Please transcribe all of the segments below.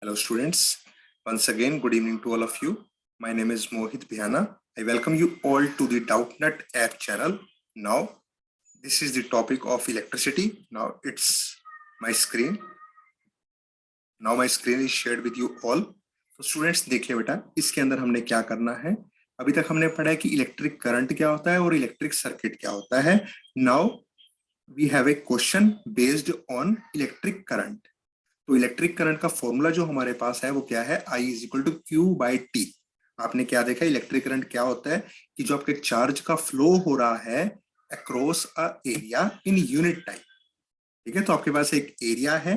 Hello students, once again good evening to all of you. My name is Mohit Bihana. I welcome you all to the Doubtnut app channel. Now this is the topic of electricity. Now it's my screen. Now my screen is shared with you all. तो students देखिए बेटा, इसके अंदर हमने क्या करना है। अभी तक हमने पढ़ा है कि इलेक्ट्रिक करंट क्या होता है और इलेक्ट्रिक सर्किट क्या होता है। Now we have a question based on electric current. तो इलेक्ट्रिक करंट का फॉर्मूला जो हमारे पास है वो क्या है, I is equal to Q by T. आपने क्या देखा, इलेक्ट्रिक करंट क्या होता है कि जो आपके चार्ज का फ्लो हो रहा है across a area in unit time. ठीक है, तो आपके पास एक एरिया है,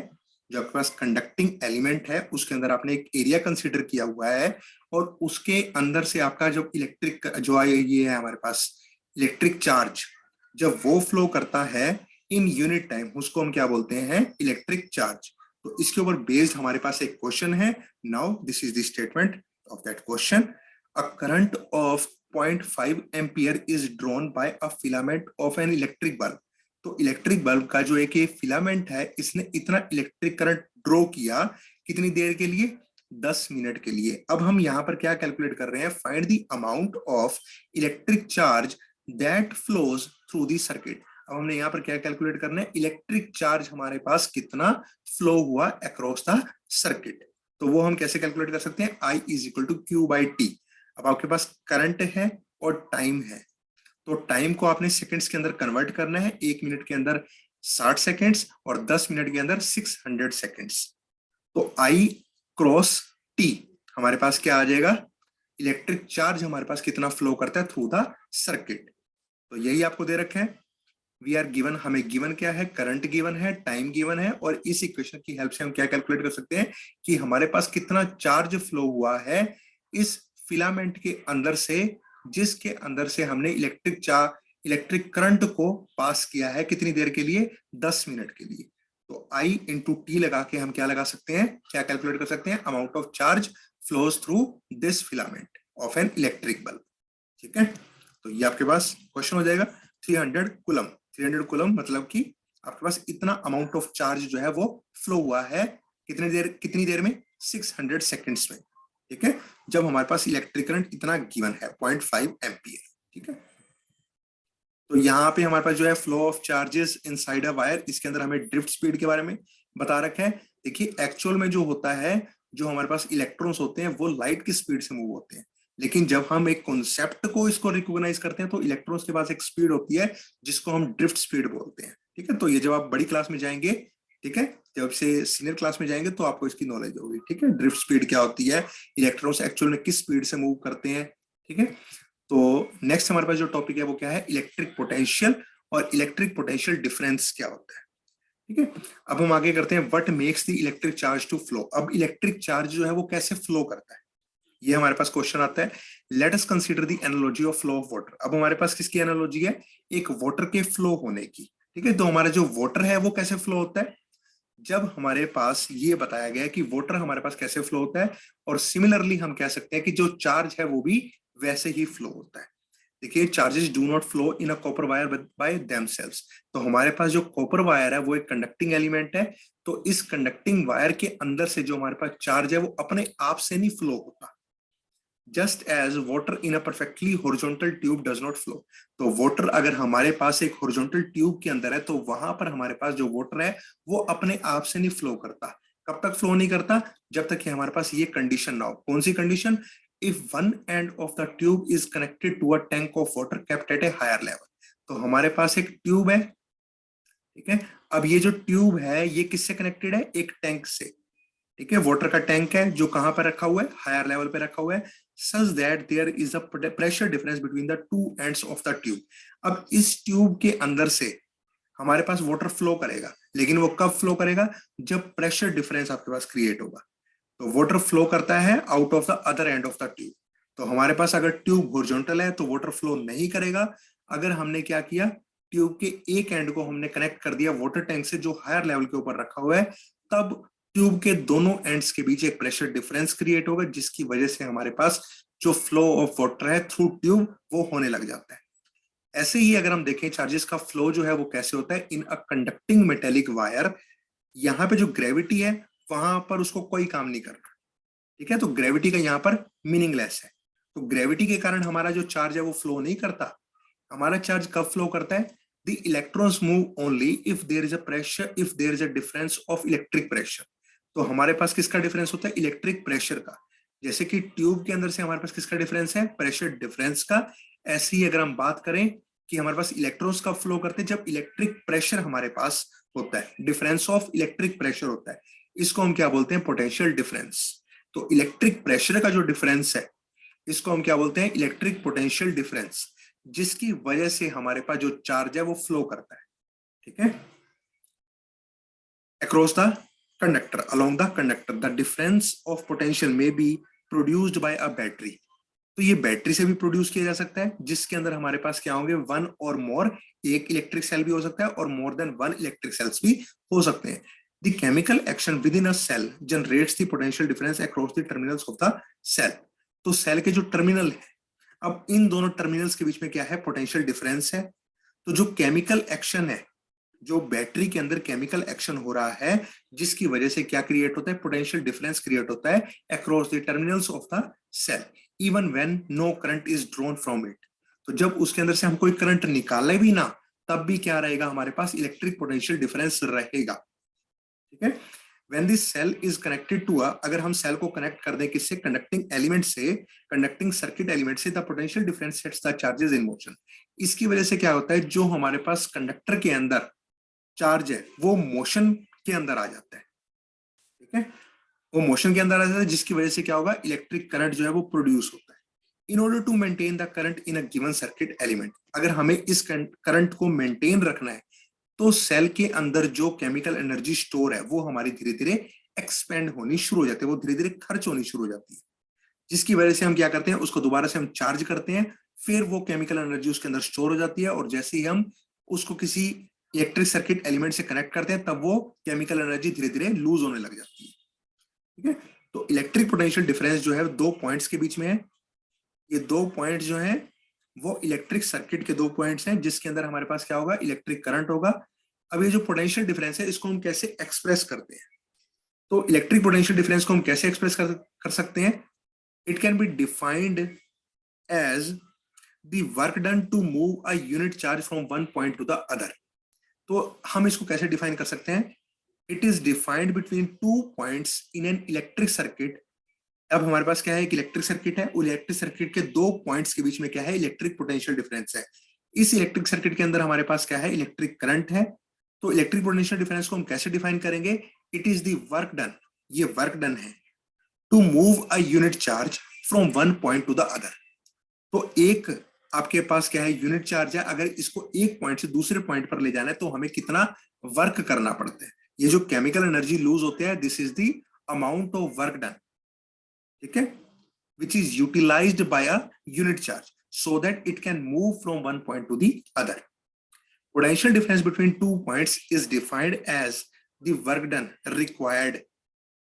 जो आपके पास कंडक्टिंग एलिमेंट है, उसके अंदर आपने एक एरिया कंसीडर किया हुआ है और उसके अंदर से आपका जो इलेक्ट्रिक जो ये है हमारे पास इलेक्ट्रिक चार्ज, जब वो फ्लो करता है इन यूनिट टाइम, उसको हम क्या बोलते हैं, इलेक्ट्रिक चार्ज। तो इसके ऊपर बेस्ड हमारे पास एक क्वेश्चन है। Now this is the statement of that question. A current of 0.5 ampere is drawn by a filament of an electric bulb. तो इलेक्ट्रिक बल्ब का जो एक ये फिलामेंट है, इसने इतना इलेक्ट्रिक करंट ड्रॉ किया, कितनी देर के लिए, 10 मिनट के लिए। अब हम यहाँ पर क्या कैलकुलेट कर रहे हैं, find the amount of electric charge that flows through the circuit. अब हमने यहाँ पर क्या कैलकुलेट करना है, इलेक्ट्रिक चार्ज हमारे पास कितना फ्लो हुआ अक्रॉस द सर्किट। तो वो हम कैसे कैलकुलेट कर सकते हैं, I is equal to Q by T. अब आपके पास करंट है और टाइम है, तो टाइम को आपने सेकंड्स के अंदर कन्वर्ट करना है। 1 मिनट के अंदर 60 सेकंड्स और 10 मिनट के अंदर 600 सेकंड्स। तो I क्रॉस टी हमारे पास क्या आ जाएगा, इलेक्ट्रिक चार्ज हमारे पास कितना फ्लो करता है थ्रू द सर्किट। तो यही आपको दे रखे हैं। वी आर गिवन, हमें गिवन क्या है, करंट गिवन है, टाइम गिवन है, और इस इक्वेशन की हेल्प से हम क्या कैलकुलेट कर सकते हैं कि हमारे पास कितना चार्ज फ्लो हुआ है इस फिलामेंट के अंदर से, जिसके अंदर से हमने इलेक्ट्रिक करंट को पास किया है, कितनी देर के लिए, 10 मिनट के लिए। तो I इंटू टी लगा के हम क्या लगा सकते हैं, क्या कैलकुलेट कर सकते हैं, amount of charge flows through this filament of an electric bulb. ठीक है, तो ये आपके पास क्वेश्चन हो जाएगा 300 कूलम। 300 कूलम मतलब कि आपके पास इतना अमाउंट ऑफ चार्ज जो है वो फ्लो हुआ है कितनी देर में, 600 सेकंड्स में। ठीक है, जब हमारे पास इलेक्ट्रिक करंट इतना गिवन है 0.5 एम्पियर। ठीक है, तो यहाँ पे हमारे पास जो है flow of charges inside a wire, इसके अंदर हमें ड्रिफ्ट स्पीड के बारे में बता रखा है। देखिए एक्चुअल में जो होता है, जो हमारे पास इलेक्ट्रॉन्स होते हैं वो लाइट की स्पीड से मूव होते हैं, लेकिन जब हम एक कॉन्सेप्ट को इसको रिकॉग्नाइज करते हैं तो इलेक्ट्रॉन्स के पास एक स्पीड होती है जिसको हम ड्रिफ्ट स्पीड बोलते हैं। ठीक है, तो ये जब आप बड़ी क्लास में जाएंगे, ठीक है, जब से सीनियर क्लास में जाएंगे तो आपको इसकी नॉलेज होगी। ठीक है, ड्रिफ्ट स्पीड क्या होती है, इलेक्ट्रॉन्स एक्चुअल में किस स्पीड से मूव करते हैं। ठीक है, तो नेक्स्ट हमारे पास जो टॉपिक है वो क्या है, इलेक्ट्रिक पोटेंशियल और इलेक्ट्रिक पोटेंशियल डिफरेंस क्या होता है। ठीक है, अब हम आगे करते हैं, what makes the electric charge to flow. अब इलेक्ट्रिक चार्ज जो है वो कैसे फ्लो करता है, ये हमारे पास क्वेश्चन आता है। Let us consider the analogy of flow of water. अब हमारे पास किसकी एनालॉजी है, एक वाटर के फ्लो होने की। ठीक है, तो हमारा जो वाटर है वो कैसे फ्लो होता है, जब हमारे पास ये बताया गया है कि वाटर हमारे पास कैसे फ्लो होता है, और सिमिलरली हम कह सकते हैं कि जो चार्ज है वो भी वैसे ही फ्लो होता है। देखिए, charges do not flow in a copper wire by themselves. तो हमारे पास जो कॉपर वायर है वो एक कंडक्टिंग एलिमेंट है, तो इस कंडक्टिंग वायर के अंदर से जो हमारे पास चार्ज है वो अपने आप से नहीं फ्लो होता। Just as water in a perfectly horizontal tube does not flow. तो वाटर अगर हमारे पास एक हॉरिजॉन्टल ट्यूब के अंदर है तो वहां पर हमारे पास जो वाटर है वो अपने आप से नहीं फ्लो करता। कब तक फ्लो नहीं करता, जब तक कि हमारे पास ये कंडीशन ना हो। कौन सी condition, if one end of the tube is connected to a tank of water kept at a higher level. तो हमारे पास एक ट्यूब है, ठीक है, अब ये जो ट्यूब है ये किससे कनेक्टेड है, एक टैंक से। ठीक है, वाटर का टैंक है जो कहां पर रखा हुआ है, हायर लेवल पे रखा हुआ है, such that there is a pressure difference between the two ends of the tube. अब इस ट्यूब के अंदर से हमारे पास वाटर फ्लो करेगा, लेकिन वो कब फ्लो करेगा, जब प्रेशर डिफरेंस आपके पास क्रिएट होगा। तो वाटर फ्लो करता है out of the other and of the tube. तो हमारे पास अगर ट्यूब हॉरिजॉन्टल है तो वाटर फ्लो नहीं करेगा। अगर हमने क्या किया, ट्यूब के एक एंड को हमने कनेक्ट कर दिया वाटर टैंक से जो हायर लेवल के ऊपर रखा हुआ है, तब ट्यूब के दोनों एंड्स के बीच एक प्रेशर डिफरेंस क्रिएट होगा, जिसकी वजह से हमारे पास जो फ्लो ऑफ वाटर है थ्रू ट्यूब वो होने लग जाता है। ऐसे ही अगर हम देखें चार्जेस का फ्लो जो है वो कैसे होता है, इन अ कंडक्टिंग मेटेलिक वायर। यहाँ पे जो ग्रेविटी है वहां पर उसको कोई काम नहीं करना, ठीक है। तो ग्रेविटी का यहाँ पर मीनिंगलेस है। तो ग्रेविटी के कारण हमारा जो चार्ज है वो फ्लो नहीं करता। हमारा चार्ज कब फ्लो करता है? The electrons move only if there is a pressure, if there is a difference of electric pressure. तो हमारे पास किसका डिफरेंस होता है? इलेक्ट्रिक प्रेशर का। जैसे कि ट्यूब के अंदर से हमारे पास किसका डिफरेंस है? प्रेशर डिफरेंस का। ऐसे ही अगर हम बात करें कि हमारे पास इलेक्ट्रॉन्स कब फ्लो करते हैं? जब इलेक्ट्रिक प्रेशर हमारे पास होता है, डिफरेंस ऑफ इलेक्ट्रिक प्रेशर होता है। इसको हम क्या बोलते हैं? Potential difference. तो इलेक्ट्रिक प्रेशर का जो डिफरेंस है इसको हम क्या बोलते हैं? इलेक्ट्रिक पोटेंशियल डिफरेंस, जिसकी वजह से हमारे पास जो चार्ज है वो फ्लो करता है, ठीक है, across the conductor, along the conductor. The difference of potential में be produced by a battery. तो ये बैटरी से भी प्रोड्यूस किया जा सकता है, जिसके अंदर हमारे पास क्या होंगे? वन और मोर, एक इलेक्ट्रिक सेल भी हो सकता है और more than one electric cells भी हो सकते हैं। The chemical action within a cell generates the potential difference across the terminals of the cell. तो सेल के जो टर्मिनल है, अब इन दोनों टर्मिनल्स के बीच में क्या है? पोटेंशियल डिफरेंस है। तो जो केमिकल एक्शन है, जो बैटरी के अंदर केमिकल एक्शन हो रहा है, जिसकी वजह से क्या क्रिएट होता है? पोटेंशियल डिफरेंस क्रिएट होता है across the terminals of the cell, even when no current is drawn from it. तो जब उसके अंदर से हम कोई करंट निकाले भी ना, तब भी क्या रहेगा? हमारे पास इलेक्ट्रिक पोटेंशियल डिफरेंस रहेगा, ठीक है। When the cell is connected to a, अगर हम सेल को कनेक्ट कर दें किससे? कंडक्टिंग एलिमेंट से, कंडक्टिंग सर्किट एलिमेंट से, the potential difference sets the charges in motion. इसकी वजह से क्या होता है? जो हमारे पास कंडक्टर के अंदर चार्ज है वो मोशन के अंदर आ जाता है, ठीक है, वो मोशन के अंदर आ जाता है, जिसकी वजह से क्या होगा? इलेक्ट्रिक करंट जो है वो प्रोड्यूस होता है। In order to maintain the current in a given circuit element, अगर हमें इस करंट को मेंटेन रखना है, तो सेल के अंदर जो केमिकल एनर्जी स्टोर है वो हमारी धीरे धीरे एक्सपेंड होनी शुरू हो जाती है, वो धीरे धीरे खर्च होनी शुरू हो जाती है, जिसकी वजह से हम क्या करते हैं? उसको दोबारा से हम चार्ज करते हैं, फिर वो केमिकल एनर्जी उसके अंदर स्टोर हो जाती है, और जैसे ही हम उसको किसी इलेक्ट्रिक सर्किट एलिमेंट से कनेक्ट करते हैं, तब वो केमिकल एनर्जी धीरे धीरे लूज होने लग जाती है, ठीक है। तो इलेक्ट्रिक पोटेंशियल डिफरेंस जो है दो पॉइंट्स के बीच में है। ये दो पॉइंट जो है वो इलेक्ट्रिक सर्किट के दो पॉइंट्स हैं, जिसके अंदर हमारे पास क्या होगा? इलेक्ट्रिक करंट होगा। अब ये जो पोटेंशियल डिफरेंस है इसको हम कैसे एक्सप्रेस करते हैं? तो इलेक्ट्रिक पोटेंशियल डिफरेंस को हम कैसे एक्सप्रेस कर सकते हैं? It can be defined as the work done to move a unit charge from one point to the other. तो हम इसको कैसे डिफाइन कर सकते हैं? It is defined between two points in an electric circuit. अब हमारे पास क्या है? एक इलेक्ट्रिक सर्किट है, इलेक्ट्रिक सर्किट के दो पॉइंट्स के बीच में क्या है? इलेक्ट्रिक पोटेंशियल डिफरेंस है। इस इलेक्ट्रिक सर्किट के अंदर हमारे पास क्या है? इलेक्ट्रिक करंट है। तो इलेक्ट्रिक पोटेंशियल डिफरेंस को हम कैसे डिफाइन करेंगे? It is the work done, ये वर्क डन है, to move a unit charge from one point to the other. तो एक आपके पास क्या है? यूनिट चार्ज है, अगर इसको एक पॉइंट से दूसरे पॉइंट पर ले जाना है तो हमें कितना वर्क करना पड़ता है? ये जो केमिकल एनर्जी लूज होते हैं, this is the amount of work done, ठीक है, which is utilized by a unit charge so that it can move from one point to the other. Potential difference between two points is defined as the work done required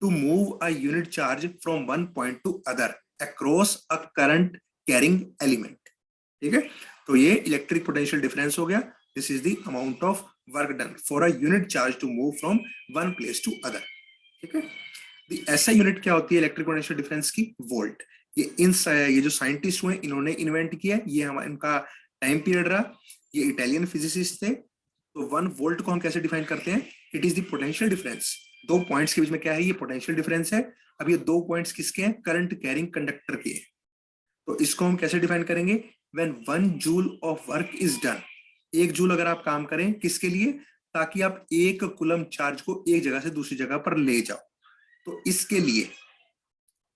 to move a unit charge from one point to other across a current carrying element. ठीक है, तो ये electric potential difference हो गया. This is the amount of work done for a unit charge to move from one place to other. ठीक है, ऐसा unit क्या होती है इलेक्ट्रिक पोटेंशियल डिफरेंस की? वोल्ट. ये जो साइंटिस्ट हुए इन्होंने इन्वेंट किया, ये हमारा इनका टाइम पीरियड रहा. ये इटालियन फिजिसिस्ट थे. तो 1 वोल्ट को हम कैसे डिफाइन करते हैं? It is the potential difference. दो पॉइंट्स के बीच में क्या है? ये पोटेंशियल डिफरेंस है. अब ये दो पॉइंट्स किसके हैं? करंट कैरिंग कंडक्टर के. तो इसको हम कैसे डिफाइन करेंगे? When 1 joule of work is done. 1 joule अगर आप काम करें, किसके लिए? ताकि आप 1 कूलम चार्ज को एक जगह से दूसरी जगह पर ले जाओ. तो इसके लिए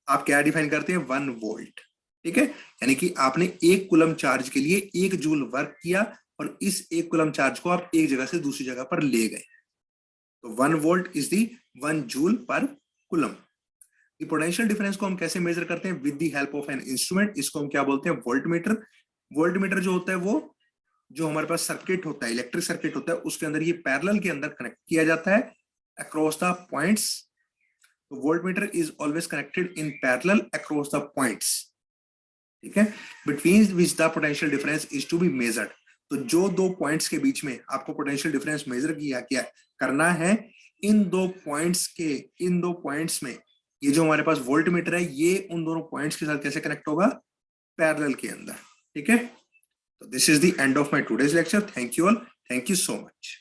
आप क्या डिफाइन करते हैं? 1 वोल्ट. ठीक है, यानी कि आपने 1 कूलम चार्ज के लिए 1 जूल वर्क किया और इस 1 कूलम चार्ज को आप एक जगह से दूसरी जगह पर ले गए. तो 1 वोल्ट इज दी 1 जूल पर कूलम. द पोटेंशियल डिफरेंस को हम कैसे मेजर करते हैं? With the help of an instrument. इसको हम क्या बोलते हैं? Volt meter. वोल्ट मीटर जो होता है वो जो हमारे पास सर्किट होता है, इलेक्ट्रिक सर्किट होता है, उसके अंदर ये पैरेलल के अंदर कनेक्ट किया जाता है अक्रॉस द पॉइंट्स. तो voltmeter is always connected in parallel across the points. ठीक है, between which the potential difference is to be measured. तो जो दो पॉइंट्स के बीच में आपको पोटेंशियल डिफरेंस मेजर किया क्या करना है, इन दो पॉइंट्स में ये जो हमारे पास वोल्ट मीटर है ये उन दोनों पॉइंट्स के साथ कैसे कनेक्ट होगा, पैरेलल के अंदर। ठीक है, तो this is the end of my today's lecture. Thank you all, thank you so much.